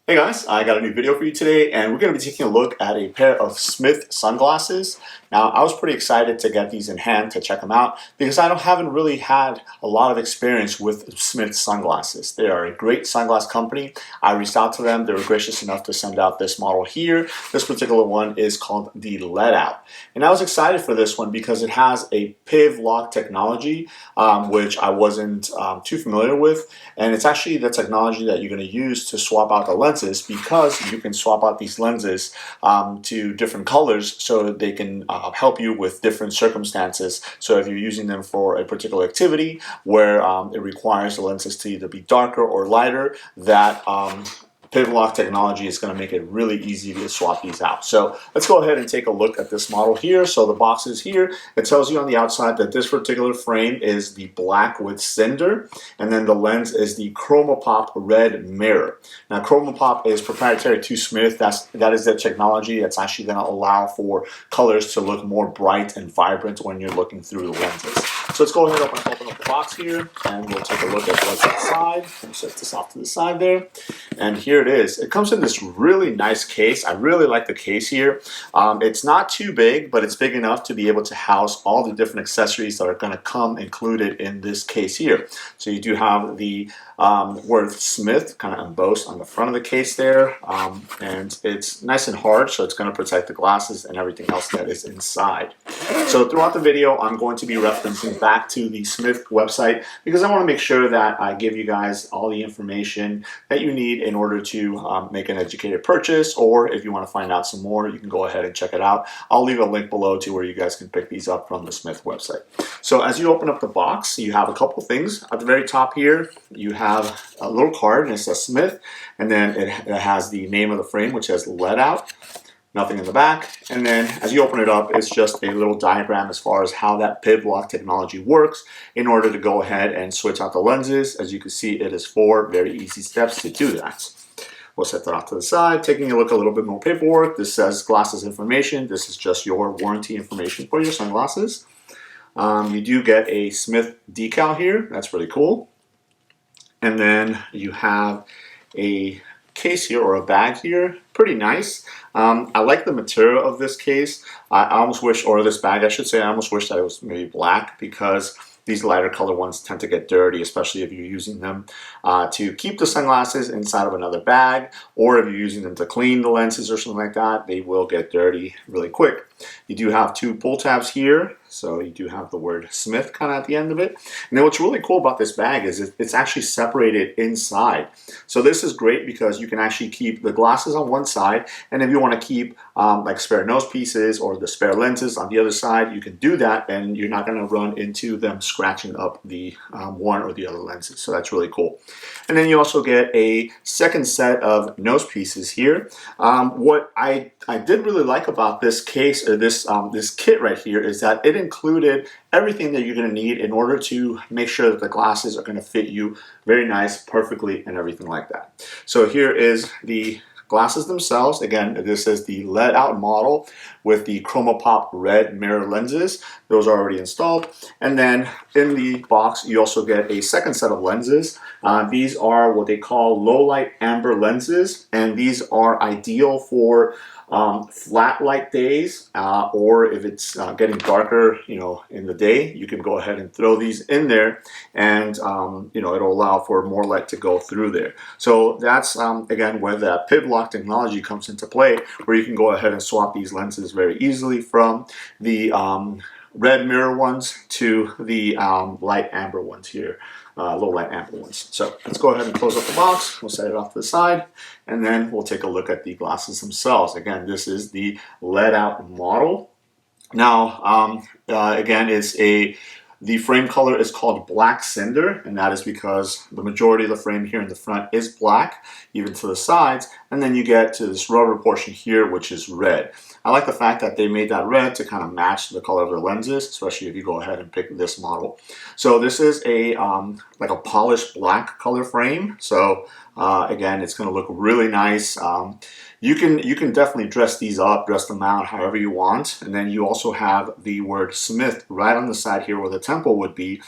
Hey guys, I got a new video for you today and we're going to be taking a look at a pair of Smith sunglasses. Now I was pretty excited to get these in hand to check them out because haven't really had a lot of experience with Smith sunglasses. They are a great sunglass company. I reached out to them. They were gracious enough to send out this model here. This particular one is called the Leadout. And I was excited for this one because it has a PivLock technology, which I wasn't too familiar with. And it's actually the technology that you're going to use to swap out the lenses, because you can swap out these lenses to different colors so they can help you with different circumstances. So if you're using them for a particular activity where it requires the lenses to either be darker or lighter, that PivLock technology is going to make it really easy to swap these out. So let's go ahead and take a look at this model here. So the box is here. It tells you on the outside that this particular frame is the black with cinder, and then the lens is the ChromaPop red mirror. Now ChromaPop is proprietary to Smith. That is the technology that's actually going to allow for colors to look more bright and vibrant when you're looking through the lenses. So let's go ahead and open up the box here and we'll take a look at what's inside. I'll set this off to the side there. And here it is. It comes in this really nice case. I really like the case here. It's not too big, but it's big enough to be able to house all the different accessories that are going to come included in this case here. So you do have the word Smith kind of embossed on the front of the case there, and it's nice and hard, so it's going to protect the glasses and everything else that is inside. So throughout the video, I'm going to be referencing back to the Smith website because I want to make sure that I give you guys all the information that you need in order to make an educated purchase, or if you want to find out some more, you can go ahead and check it out. I'll leave a link below to where you guys can pick these up from the Smith website. So as you open up the box, you have a couple things. At the very top here, you have a little card and it says Smith, and then it has the name of the frame, which says Leadout. Nothing in the back. And then as you open it up, it's just a little diagram as far as how that PivLock technology works in order to go ahead and switch out the lenses. As you can see, it is 4 very easy steps to do that. We'll set that off to the side. Taking a look at a little bit more paperwork. This says glasses information. This is just your warranty information for your sunglasses. You do get a Smith decal here. That's really cool. And then you have a case here, or a bag here. Pretty nice. I like the material of this case. I almost wish, or this bag I should say, I almost wish that it was maybe black, because these lighter color ones tend to get dirty, especially if you're using them to keep the sunglasses inside of another bag, or if you're using them to clean the lenses or something like that, they will get dirty really quick. You do have 2 pull tabs here, so you do have the word Smith kind of at the end of it. And then what's really cool about this bag is it's actually separated inside. So this is great because you can actually keep the glasses on one side, and if you want to keep like spare nose pieces or the spare lenses on the other side, you can do that, and you're not going to run into them scratching up the one or the other lenses. So that's really cool. And then you also get a second set of nose pieces here. What I did really like about this case, or this kit right here, is that it included everything that you're going to need in order to make sure that the glasses are going to fit you very nice, perfectly, and everything like that. So here is the glasses themselves. Again, this is the Leadout model with the ChromaPop red mirror lenses. Those are already installed. And then in the box, you also get a second set of lenses. These are what they call low light amber lenses, and these are ideal for flat light days, or if it's getting darker, in the day, you can go ahead and throw these in there, and it'll allow for more light to go through there. So that's again where that PivLock technology comes into play, where you can go ahead and swap these lenses very easily from the red mirror ones to the light amber ones here, low light amber ones. So let's go ahead and close up the box. We'll set it off to the side, and then we'll take a look at the glasses themselves. Again, this is the Leadout model. Now, again, the frame color is called black cinder, and that is because the majority of the frame here in the front is black, even to the sides, and then you get to this rubber portion here, which is red. I like the fact that they made that red to kind of match the color of their lenses, especially if you go ahead and pick this model. So this is a like a polished black color frame. So Again, it's going to look really nice. You can definitely dress these up, dress them out however you want. And then you also have the word Smith right on the side here where the temple would be,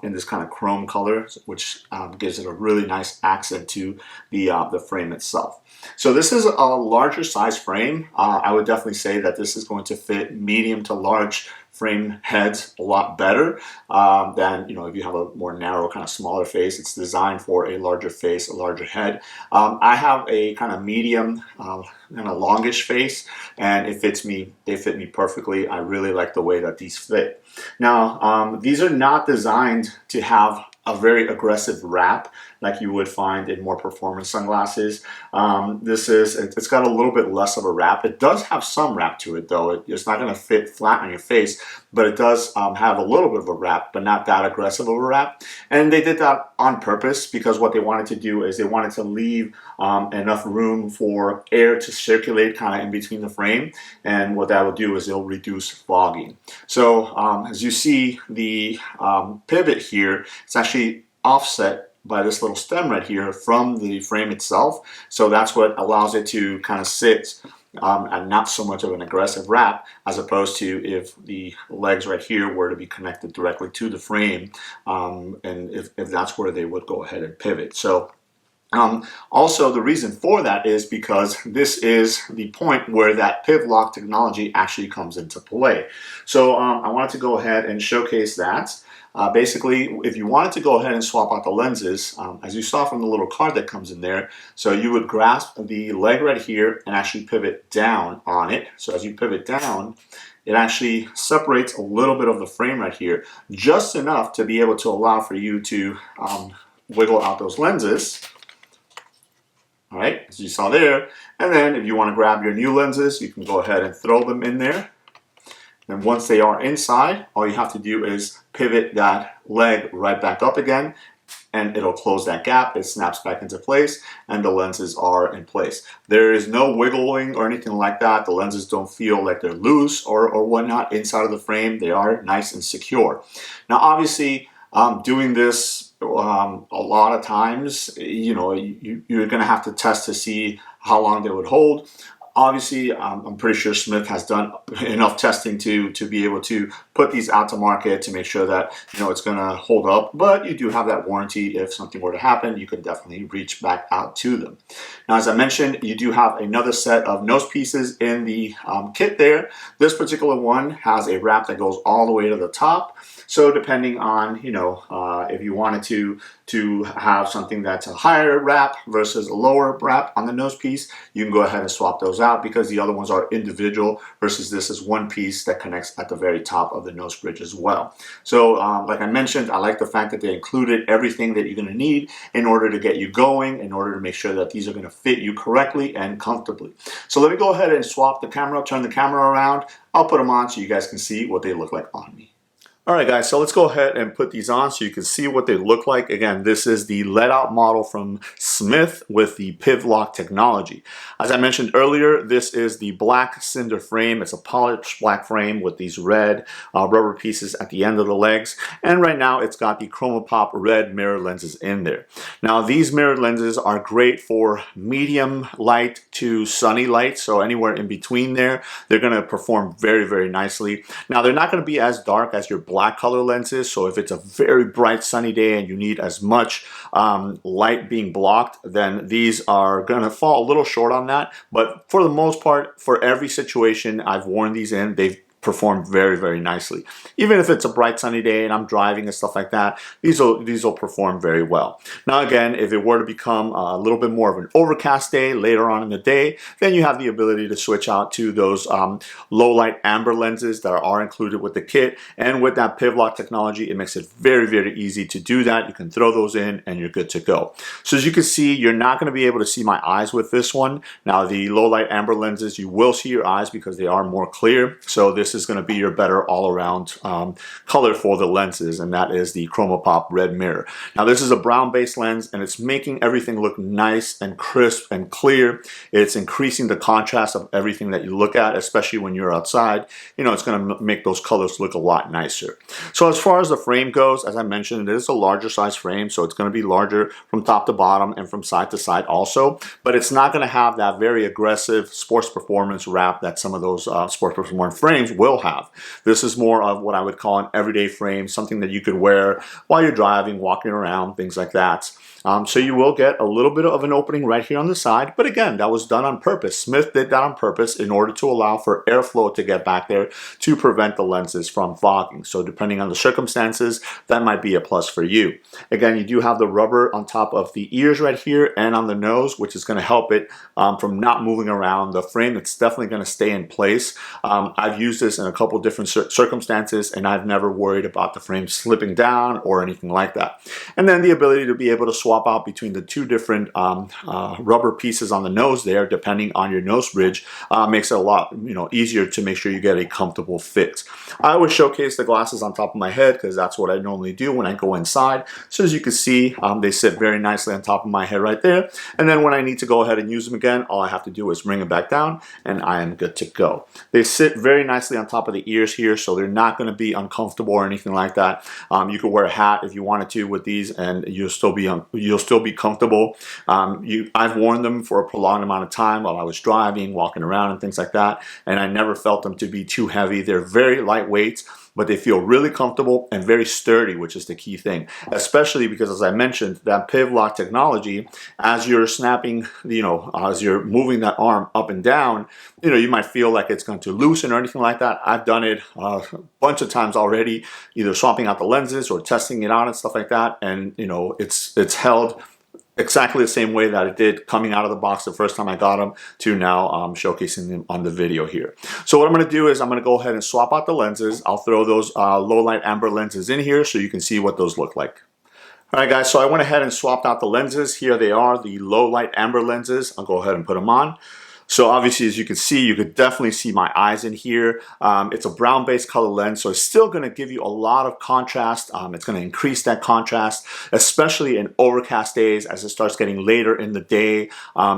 in this kind of chrome color, which gives it a really nice accent to the frame itself. So this is a larger size frame. I would definitely say that this is going to fit medium to large frame heads a lot better than, if you have a more narrow, kind of smaller face. It's designed for a larger face, a larger head. I have a kind of medium, kind of longish face, and it fits me. They fit me perfectly. I really like the way that these fit. Now, these are not designed to have a very aggressive wrap like you would find in more performance sunglasses. It's got a little bit less of a wrap. It does have some wrap to it though. It's not going to fit flat on your face, but it does have a little bit of a wrap, but not that aggressive of a wrap. And they did that on purpose because what they wanted to do is they wanted to leave enough room for air to circulate kind of in between the frame. And what that will do is it'll reduce fogging. So as you see, the pivot here, it's actually offset by this little stem right here from the frame itself. So that's what allows it to kind of sit and not so much of an aggressive wrap, as opposed to if the legs right here were to be connected directly to the frame, and if that's where they would go ahead and pivot. So also, the reason for that is because this is the point where that PivLock technology actually comes into play. So I wanted to go ahead and showcase that. Basically, if you wanted to go ahead and swap out the lenses, as you saw from the little card that comes in there, so you would grasp the leg right here and actually pivot down on it. So as you pivot down, it actually separates a little bit of the frame right here, just enough to be able to allow for you to wiggle out those lenses. All right, as you saw there. And then if you want to grab your new lenses, you can go ahead and throw them in there. And once they are inside, all you have to do is pivot that leg right back up again, and it'll close that gap. It snaps back into place, and the lenses are in place. There is no wiggling or anything like that. The lenses don't feel like they're loose or whatnot inside of the frame. They are nice and secure. Now, obviously, doing this a lot of times, you're going to have to test to see how long they would hold. Obviously, I'm pretty sure Smith has done enough testing to be able to put these out to market to make sure that it's going to hold up. But you do have that warranty. If something were to happen, you can definitely reach back out to them. Now, as I mentioned, you do have another set of nose pieces in the kit there. This particular one has a wrap that goes all the way to the top. So depending on if you wanted to have something that's a higher wrap versus a lower wrap on the nose piece, you can go ahead and swap those out because the other ones are individual versus this is one piece that connects at the very top of the nose bridge as well. So like I mentioned, I like the fact that they included everything that you're going to need in order to get you going, in order to make sure that these are going to fit you correctly and comfortably. So let me go ahead and swap the camera, turn the camera around. I'll put them on so you guys can see what they look like on me. All right, guys, so let's go ahead and put these on so you can see what they look like. Again, this is the Leadout model from Smith with the PivLock technology. As I mentioned earlier, this is the black cinder frame. It's a polished black frame with these red rubber pieces at the end of the legs. And right now, it's got the ChromaPop red mirror lenses in there. Now, these mirror lenses are great for medium light to sunny light. So anywhere in between there, they're going to perform very, very nicely. Now, they're not going to be as dark as your black color lenses, so if it's a very bright sunny day and you need as much light being blocked, then these are going to fall a little short on that. But for the most part, for every situation I've worn these in, they've perform very, very nicely. Even if it's a bright sunny day and I'm driving and stuff like that, these will perform very well. Now again, if it were to become a little bit more of an overcast day later on in the day, then you have the ability to switch out to those low light amber lenses that are included with the kit. And with that PivLock technology, it makes it very, very easy to do that. You can throw those in and you're good to go. So as you can see, you're not going to be able to see my eyes with this one. Now the low light amber lenses, you will see your eyes because they are more clear. So this this is going to be your better all-around color for the lenses, and that is the ChromaPop Red Mirror. Now this is a brown-based lens, and it's making everything look nice and crisp and clear. It's increasing the contrast of everything that you look at, especially when you're outside. You know, it's going to make those colors look a lot nicer. So as far as the frame goes, as I mentioned, it is a larger size frame, so it's going to be larger from top to bottom and from side to side also, but it's not going to have that very aggressive sports performance wrap that some of those sports performance frames will have. This is more of what I would call an everyday frame, something that you could wear while you're driving, walking around, things like that. So you will get a little bit of an opening right here on the side, but again, that was done on purpose. Smith did that on purpose in order to allow for airflow to get back there to prevent the lenses from fogging. So depending on the circumstances, that might be a plus for you. Again, you do have the rubber on top of the ears right here and on the nose, which is going to help it from not moving around the frame. It's definitely going to stay in place. I've used this in a couple different circumstances, and I've never worried about the frame slipping down or anything like that. And then the ability to be able to swap out between the two different rubber pieces on the nose there, depending on your nose bridge, makes it a lot easier to make sure you get a comfortable fit. I always showcase the glasses on top of my head because that's what I normally do when I go inside. So as you can see, they sit very nicely on top of my head right there. And then when I need to go ahead and use them again, all I have to do is bring them back down and I am good to go. They sit very nicely on top of the ears here, so they're not going to be uncomfortable or anything like that. You could wear a hat if you wanted to with these, and you'll still be comfortable. I've worn them for a prolonged amount of time while I was driving, walking around and things like that, and I never felt them to be too heavy. They're very lightweight, but they feel really comfortable and very sturdy, which is the key thing, especially because, as I mentioned, that PivLock technology, as you're snapping, as you're moving that arm up and down, you might feel like it's going to loosen or anything like that. I've done it a bunch of times already, either swapping out the lenses or testing it out and stuff like that, and it's held exactly the same way that it did coming out of the box the first time I got them to now showcasing them on the video here. So what I'm going to do is I'm going to go ahead and swap out the lenses. I'll throw those low light amber lenses in here so you can see what those look like. Alright guys, so I went ahead and swapped out the lenses. Here they are, the low light amber lenses. I'll go ahead and put them on. So obviously, as you can see, you could definitely see my eyes in here. It's a brown-based color lens, so it's still going to give you a lot of contrast. It's going to increase that contrast, especially in overcast days as it starts getting later in the day,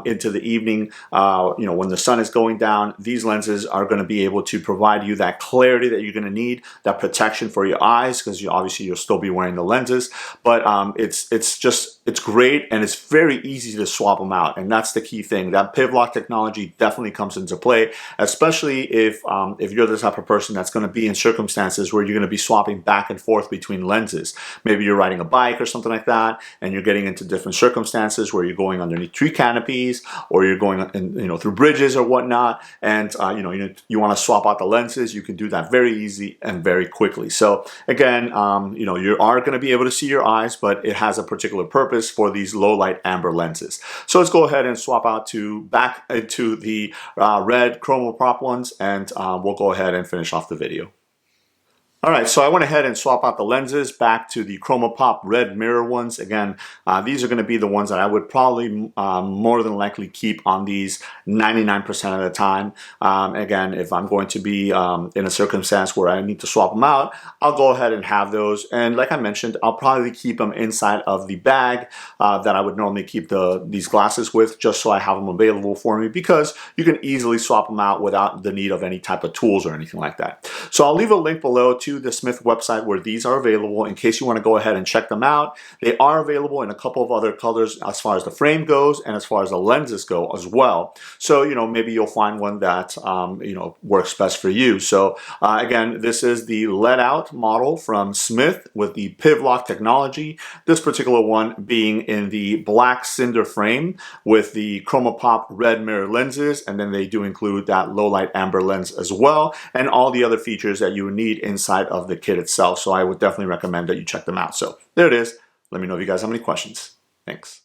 into the evening. When the sun is going down, these lenses are going to be able to provide you that clarity that you're going to need, that protection for your eyes, because obviously you'll still be wearing the lenses. But it's great, and it's very easy to swap them out, and that's the key thing. That PivLock technology definitely comes into play, especially if you're the type of person that's going to be in circumstances where you're going to be swapping back and forth between lenses. Maybe you're riding a bike or something like that, and you're getting into different circumstances where you're going underneath tree canopies, or you're going through bridges or whatnot, and you want to swap out the lenses. You can do that very easy and very quickly. So again, you are going to be able to see your eyes, but it has a particular purpose for these low light amber lenses. So let's go ahead and swap out back into the red ChromaPop ones, and we'll go ahead and finish off the video. Alright, so I went ahead and swapped out the lenses back to the ChromaPop Red Mirror ones. Again, these are going to be the ones that I would probably more than likely keep on these 99% of the time. Again, if I'm going to be in a circumstance where I need to swap them out, I'll go ahead and have those. And like I mentioned, I'll probably keep them inside of the bag that I would normally keep these glasses with, just so I have them available for me, because you can easily swap them out without the need of any type of tools or anything like that. So I'll leave a link below to the Smith website where these are available in case you want to go ahead and check them out. They are available in a couple of other colors as far as the frame goes and as far as the lenses go as well. So maybe you'll find one that works best for you. So again, this is the Leadout model from Smith with the PivLock technology. This particular one being in the black cinder frame with the ChromaPop Red Mirror lenses, and then they do include that low light amber lens as well, and all the other features that you would need inside of the kit itself. So I would definitely recommend that you check them out. So there it is. Let me know if you guys have any questions. Thanks.